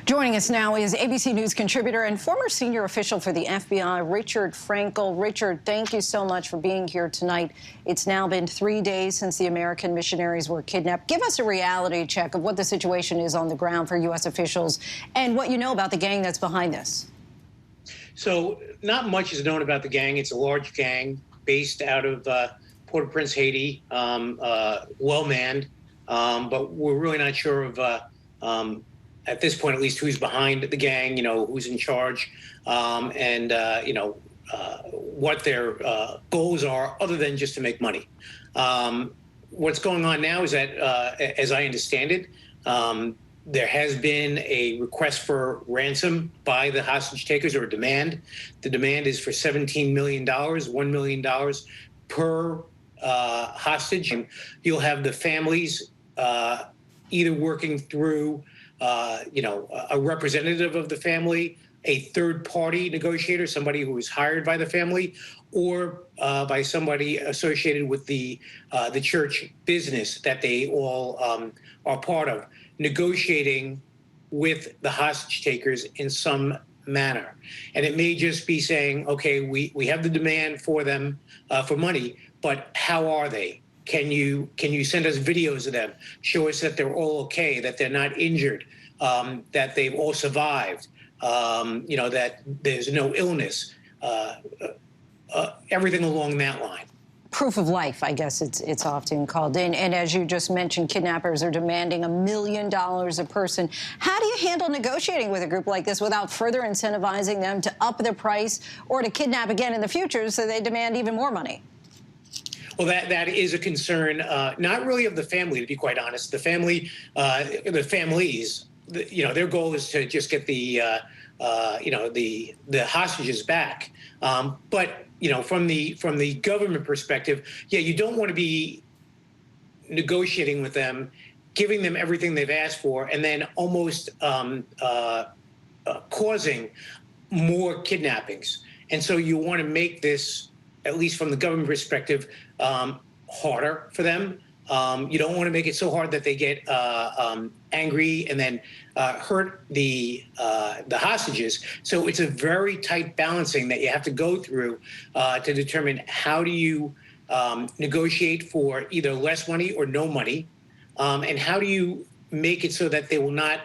Joining us now is ABC News contributor and former senior official for the FBI, Richard Frankel. Richard, thank you so much for being here tonight. It's now been 3 days since the American missionaries were kidnapped. Give us a reality check of what the situation is on the ground for U.S. officials and what you know about the gang that's behind this. So not much is known about the gang. It's a large gang based out of Port-au-Prince, Haiti, well-manned, but we're really not sure of at this point, at least, who's behind the gang, who's in charge, and what their goals are, other than just to make money. What's going on now is that, as I understand it, there has been a request for ransom by the hostage takers, or a demand. The demand is for $17 million, $1 million per hostage. And you'll have the families either working through a representative of the family, a third-party negotiator, somebody who was hired by the family, or by somebody associated with the church business that they all are part of, negotiating with the hostage takers in some manner. And it may just be saying, okay, we have the demand for them for money, but how are they? Can you send us videos of them? Show us that they're all okay, that they're not injured, that they've all survived, that there's no illness, everything along that line. Proof of life, I guess it's often called. And as you just mentioned, kidnappers are demanding $1 million a person. How do you handle negotiating with a group like this without further incentivizing them to up the price or to kidnap again in the future so they demand even more money? Well, that is a concern, not really of the family, to be quite honest. The families, their goal is to just get the hostages back. But from the government perspective, yeah, you don't want to be negotiating with them, giving them everything they've asked for, and then almost causing more kidnappings. And so you want to make this, at least from the government perspective, harder for them. You don't want to make it so hard that they get angry and then hurt the hostages. So it's a very tight balancing that you have to go through to determine how do you negotiate for either less money or no money, and how do you make it so that they will not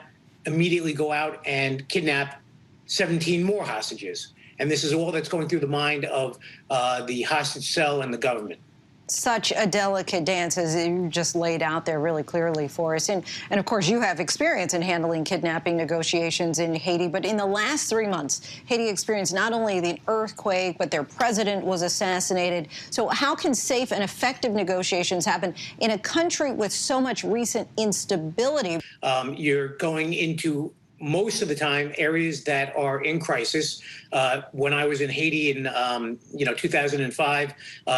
immediately go out and kidnap 17 more hostages. And this is all that's going through the mind of the hostage cell and the government. Such a delicate dance, as you just laid out there really clearly for us. And of course, you have experience in handling kidnapping negotiations in Haiti. But in the last 3 months, Haiti experienced not only the earthquake, but their president was assassinated. So how can safe and effective negotiations happen in a country with so much recent instability? You're going into, most of the time, areas that are in crisis. When I was in Haiti in 2005,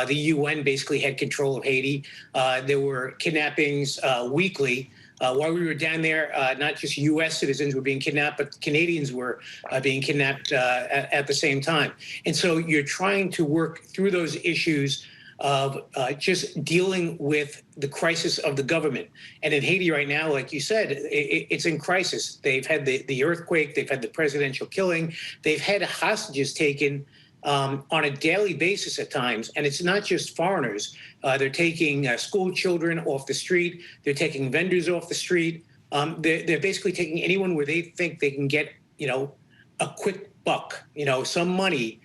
the UN basically had control of Haiti. There were kidnappings weekly. While we were down there, not just U.S. citizens were being kidnapped, but Canadians were being kidnapped at the same time. And so you're trying to work through those issues of just dealing with the crisis of the government. And in Haiti right now, like you said, it's in crisis. They've had the earthquake, they've had the presidential killing, they've had hostages taken on a daily basis at times. And it's not just foreigners. They're taking school children off the street, they're taking vendors off the street. They're basically taking anyone where they think they can get, a quick buck, some money,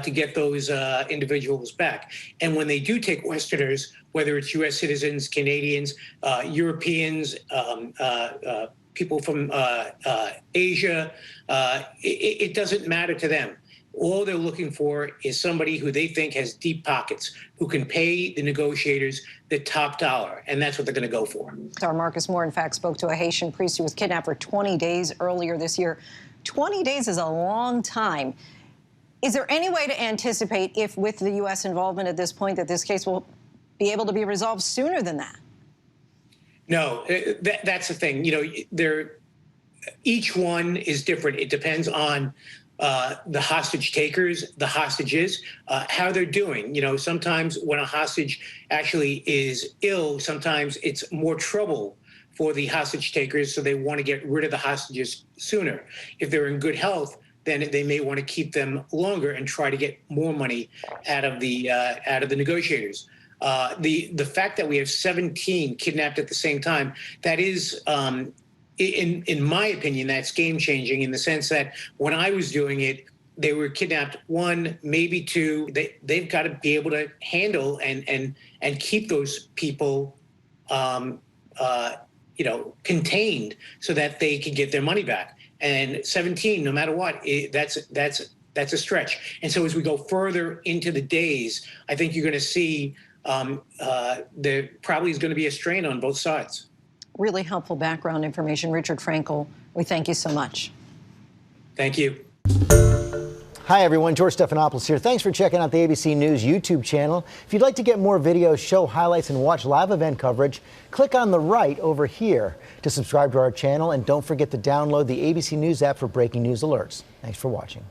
to get those individuals back. And when they do take Westerners, whether it's U.S. citizens, Canadians, Europeans, people from Asia, it doesn't matter to them. All they're looking for is somebody who they think has deep pockets, who can pay the negotiators the top dollar, and that's what they're going to go for. Our Marcus Moore, in fact, spoke to a Haitian priest who was kidnapped for 20 days earlier this year. 20 days is a long time. Is there any way to anticipate, if with the U.S. involvement at this point, that this case will be able to be resolved sooner than that? No, that's the thing. Each one is different. It depends on the hostage takers, the hostages, how they're doing. Sometimes when a hostage actually is ill, sometimes it's more trouble for the hostage takers, so they want to get rid of the hostages sooner. If they're in good health, then they may want to keep them longer and try to get more money out of the negotiators. The fact that we have 17 kidnapped at the same time, that is, in my opinion, that's game changing in the sense that when I was doing it, they were kidnapped one, maybe two. They've got to be able to handle and keep those people, contained so that they can get their money back. And 17, no matter what, that's a stretch. And so as we go further into the days, I think you're going to see there probably is going to be a strain on both sides. Really helpful background information. Richard Frankel, we thank you so much. Thank you. Hi, everyone. George Stephanopoulos here. Thanks for checking out the ABC News YouTube channel. If you'd like to get more videos, show highlights, and watch live event coverage, click on the right over here to subscribe to our channel. And don't forget to download the ABC News app for breaking news alerts. Thanks for watching.